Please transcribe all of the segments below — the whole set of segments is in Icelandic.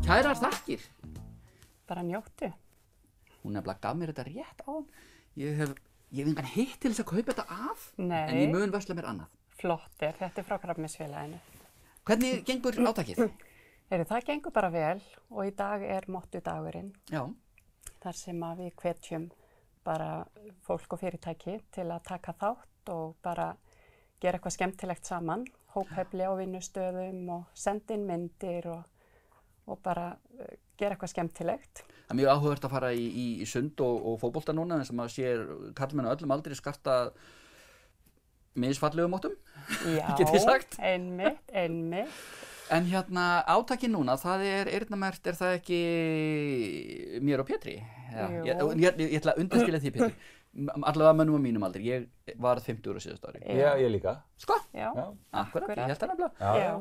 Kærar þakkir. Bara njóttu. Hún nefnilega gaf mér þetta rétt á hann. Ég hef engan hitt til þess að kaupa þetta af. Nei. En ég mun versla mér annað. Flottir, þetta frá Krabbameinsfélaginu. Hvernig gengur átakið? Það gengur bara vel og í dag mottudagurinn. Já. Þar sem að við hvetjum bara fólk og fyrirtæki til að taka þátt og bara gera eitthvað skemmtilegt saman. Hóphefli á vinnustöðum og senda inn myndir og bara gera eitthvað skemmtilegt. Það er mjög áhugavert að fara í sund og fótbolta núna, en sem maður sér karlmenn á öllum aldri skarta misfallegum mótum, get ég sagt. Já, einmitt. En átakið núna, það eyrnamerkt, það ekki mér og Pétri? Ég ætla að undanskilja því, Pétri. Allavega mönnum á mínum aldri. Ég var 50 á síðasta ári. Já, ég líka. Sko? Já. Akkurat, ég held það nefnilega. Já.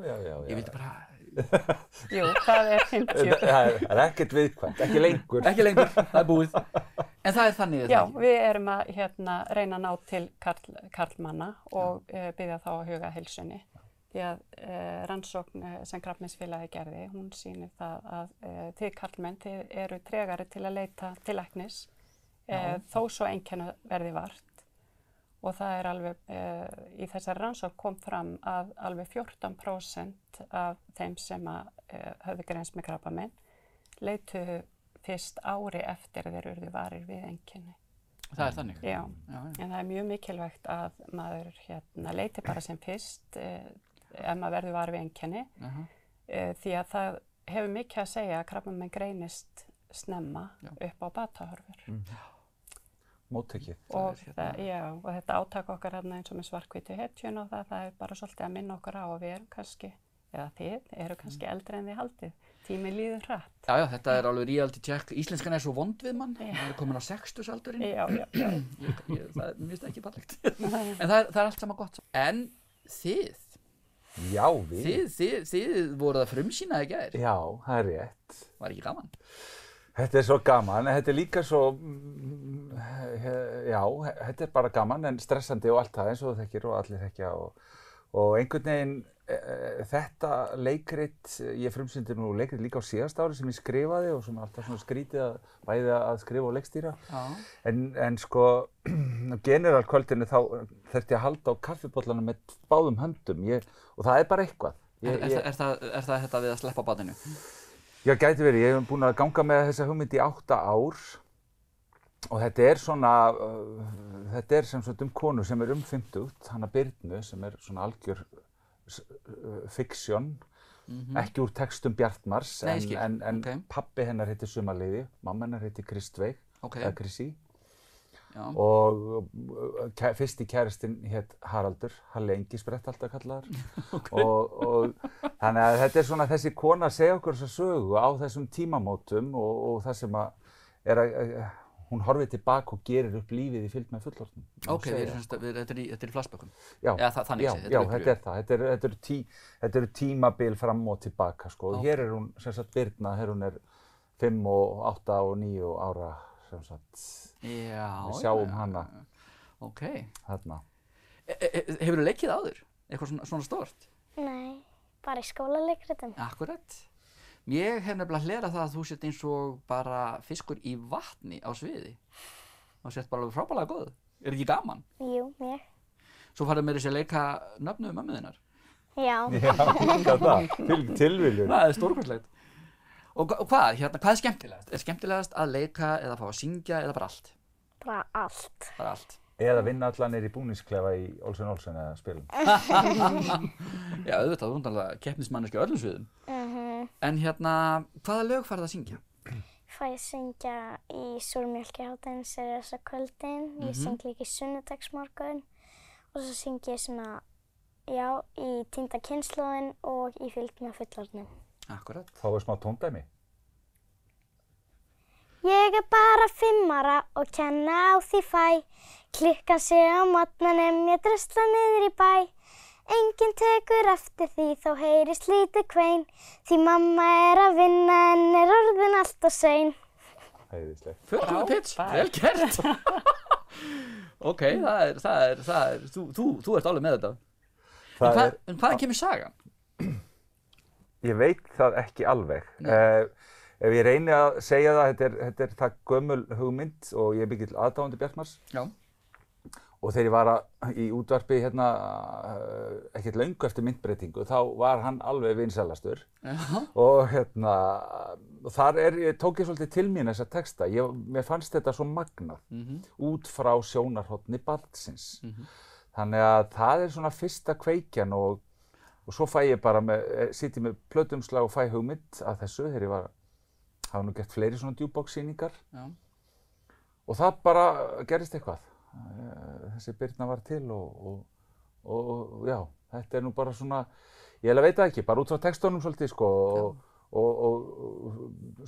Ég vildi bara... Jú, það 50. Það er ekkert viðkvæmt, ekki lengur. Ekki lengur, það er búið. En það er þannig, Já, við erum að reyna að ná til karlmanna og biðja þá að huga heilsunni. Því að rannsókn sem Krabbameinsfélagið gerði, hún sýnir það að þið karlmenn, þið eru tregari til að leita til læknis, þó svo einkenni verði vart. Og það er alveg, í þessari rannsókn kom fram að alveg 14% af þeim sem höfðu greinst með krabbamein leituðu fyrst ári eftir þeir urðu varir við einkenni. Það er þannig? Já. En það er mjög mikilvægt að maður leiti bara sem fyrst ef maður verður varir við einkenni. Því að það hefur mikið að segja að krabbamein greinist snemma upp á batahorfur. Móttekið. Og þetta átak okkar eins og með svarthvítu hetjun og það er bara svolítið að minna okkur á að við erum kannski, eða þið eru kannski eldri en þið haldið. Tími líður hratt. Já, þetta er alveg reality check. Íslenskan er svo vond við mann. Það er komin á 60-aldurinn. Já. Það er mjög ekki fallegt. En það er allt saman gott. En þið? Já, við. Þið voruð að frumsýna í gær. Já, það er rétt. Var ekki gaman? Þetta er svo gaman, þetta er líka svo, þetta er bara gaman en stressandi og allt það eins og þú þekkir og allir þekkja og einhvern veginn þetta leikrit, ég frumsýndi nú leikrit líka á síðasta ári sem ég skrifaði og svona alltaf svona skrítið að bæði að skrifa og leikstýra. En sko, generalkvöldinu þá þurfti ég að halda á kaffibollanum með báðum höndum og það er bara eitthvað. Er það þetta við að sleppa badinu? Já, gæti verið. Ég hef búin að ganga með þessa hugmynd í 8 ár og þetta er svona, þetta er sem sagt konu sem er 50, hana Birnu, sem er svona algjör fiksjón, ekki úr textum Bjartmars, en pabbi hennar heitir Sumarliði, mamma hennar heitir Kristveig, eða Krissi. Og fyrsti kærastinn hét Haraldur, Halli Engisbrett alltaf kallaður. Og þannig að þetta er svona þessi kona að segja okkur þessa sögu á þessum tímamótum og það sem hún horfir tilbaka og gerir upp lífið í fylgd með fullorðnum. Þetta er í flashbackum? Já, þetta er það. Þetta eru tímabil fram og tilbaka, sko. Og hér er hún, sem sagt, Birna, hér hún er 5 og 8 og 9 ára, sem sagt. Við sjáum hana þarna. Hefurðu leikið áður? Eitthvað svona stórt? Nei, bara í skólaleikritum. Akkurat. Ég hef nefnilega hlerað það að þú sett eins og bara fiskur í vatni á sviði. Og sett bara alveg frábærlega góð. Er ekki gaman? Jú, mjög. Svo farið meira sér að leika nöfnu mömmu þinnar? Já. Já, það. Tilviljun. Það er stórkostlegt. Og hvað, hvað er skemmtilegast? Er skemmtilegast að leika eða fá að syngja eða bara allt? Bara allt. Bara allt. Eða vinna allan í búningsklefa í Olsen Olsen eða spilum. Já, auðvitað, þú náttúrulega keppnismanneski á öllum sviðum. En hvaða lög farið að syngja? Fæ að syngja í Súrmjólkihátinn, Seriösa kvöldin, ég syng líka í Sunnudagsmorgun og svo syng ég svona, í Týnda kynslóðin og í Fylgd með fullorðnum. Akkurat. Þá er smá tóndæmi. Ég er bara 5 ára og kenna á því fæ. Klukkan sé á morgnanum, ég drösla niður í bæ. Enginn tekur eftir því, þó heyrist lítið kvein. Því mamma er að vinna en er orðin allt og sein. Æðislegt. Fullkomið pitch, vel gert. Ok, þú ert alveg með þetta. En hvaðan kemur sagan? Ég veit það ekki alveg. Ef ég reyni að segja það, þetta er það gömul hugmynd og ég er mikill aðdáandi Bjartmars. Já. Og þegar ég var í útvarpi hérna ekkert löngu eftir myndbreytingu, þá var hann alveg vinsælastur. Og hérna, tók ég svolítið til mín þessa texta. Mér fannst þetta svo magnað, út frá sjónarhorni barnsins. Þannig að það svona fyrsta kveikjan og svo fæ ég bara sitt ég með plötumslag og fæ hugmynd að þessu þegar ég hafa nú gert fleiri svona djúpbókssýningar. Og það bara gerist eitthvað. Þessi Birna var til og já, þetta nú bara svona, ég veit það ekki, bara út frá textunum svolítið sko og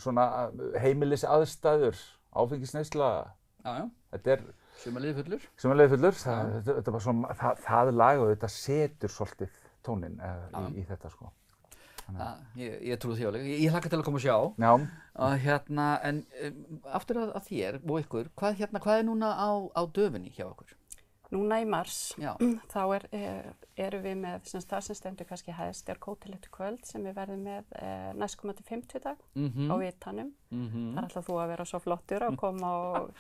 svona heimilis aðstæður, áfengisneysla, þetta Sumarliði fullur. Sumarliði fullur, þetta var svona, það lag og þetta setur svolítið tóninn í þetta sko. Ég trúi því alveg, ég hlakka til að koma og sjá. Já. Og hérna, en aftur að þér og ykkur, hvað núna á döfunni hjá okkur? Núna í mars, þá erum við með, það sem stendur kannski hæst, Kótilettur kvöld sem við verðum með næstkomandi 50 dag á Vitanum. Það alltaf þú að vera svo flottur að koma og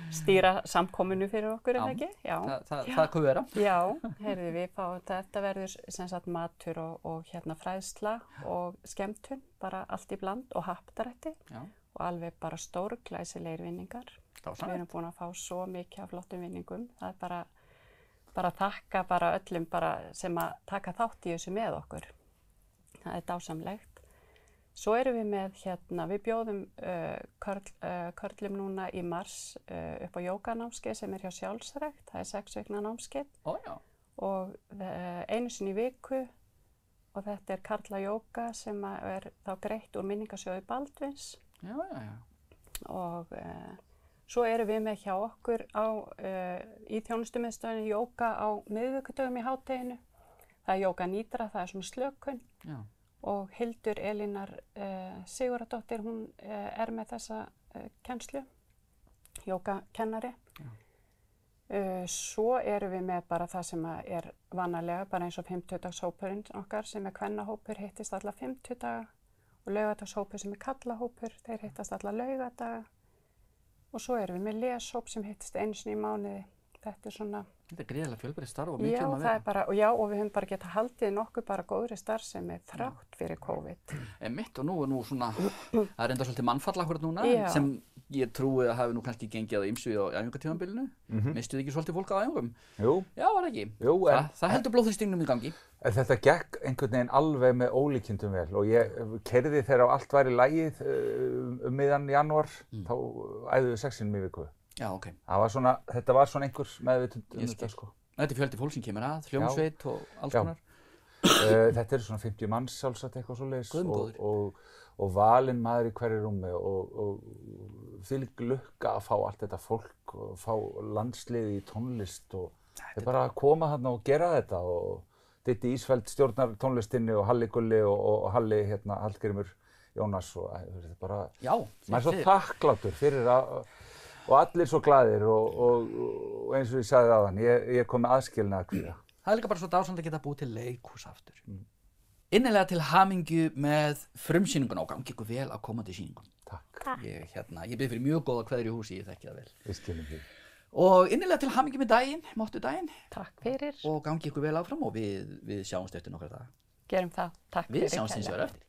stýra samkomunu fyrir okkur, er það ekki? Já. Það kann vera. Já, heyrðu við fáum þetta verður matur og fræðsla og skemmtun, bara allt í bland og haptarætti og alveg bara stórglæsilegir vinningar. Við erum búin að fá svo mikið af flottum vinningum. Það er bara þakka öllum sem að taka þátt í þessu með okkur. Það er dásamlegt. Svo erum við með við bjóðum körlum núna í mars upp á jóganámskeið sem hjá Sjálfsrækt. Það er 6 vikna námskeið. Og einu sinni í viku og þetta er karlajóga sem er þá greitt úr minningarsjóði Baldvins. Og svo erum við með hjá okkur í þjónustumiðstöðinni jóga á miðvikudögum í hádeginu. Það er jóga nýdra, það er svona slökun. Og Hildur Elínar Sigurðardóttir, hún er með þessa kennslu, jógakennari. Svo erum við með bara það sem er vanalega, bara eins og 50-dagshópurinn okkar sem kvennahópur hittist alla 50 daga og laugardagshópur sem karlahópur, þeir hittast alla laugardaga. Og svo erum við með leshóp sem hittist einu sinni í mánuði. Þetta er svona... Þetta er gríðarlega fjölbreytt starf og mikið að vera. Og við höfum bara getað haldið nokkuð bara góðri starfsemi þrátt fyrir COVID. Mitt og nú svona, það er enda svolítið mannfall akkurat núna sem ég trúi að hafi nú kannski gengið á ýmsu á æfingatímabilinu. Mistuð ekki svolítið fólk á æfingum? Jú. Já, var það ekki? Jú, það heldur blóðþrýstingnum í gangi. Þetta gekk einhvern veginn alveg með ólíkindum vel og ég keyrði þegar allt var í lagið miðjan janúar, þá æfðu við 6 sinnum í viku. Já, ok. Þetta var svona einhver meðvitund þetta sko. Þetta er fjöldi fólk sem kemur að, hljómsveit og alls konar. Þetta eru svona 50 manns sjálfsagt eitthvað svoleiðis og valinn maður í hverju rúmi og þvílík lukka að fá allt þetta fólk og fá landsliði í tónlist og þeir bara að koma þarna og gera þetta og Ditti Ísfeld stjórnar tónlistinni og Halli Gulli og Halli Hallgrímur Jónas og þetta er bara, maður er svo þakklátur fyrir og allir svo glaðir og eins og ég sagði áðan, ég kom með aðskilnaðar kvíða. Það er líka bara svo dásamlegt að geta búið til leikhús aftur. Innilega til hamingju með frumsýninguna og gangi ykkur vel á komandi sýningum. Takk. Ég bið fyrir mjög góða kveðjur í húsi, ég þekki það vel. Við skiljum því. Og innilega til hamingju með daginn, máttu daginn. Takk fyrir. Og gangi ykkur vel áfram og við sjáumst eftir nokkra daga. Gerum það. Takk fyrir. Við sjáumst hins vegar eftir.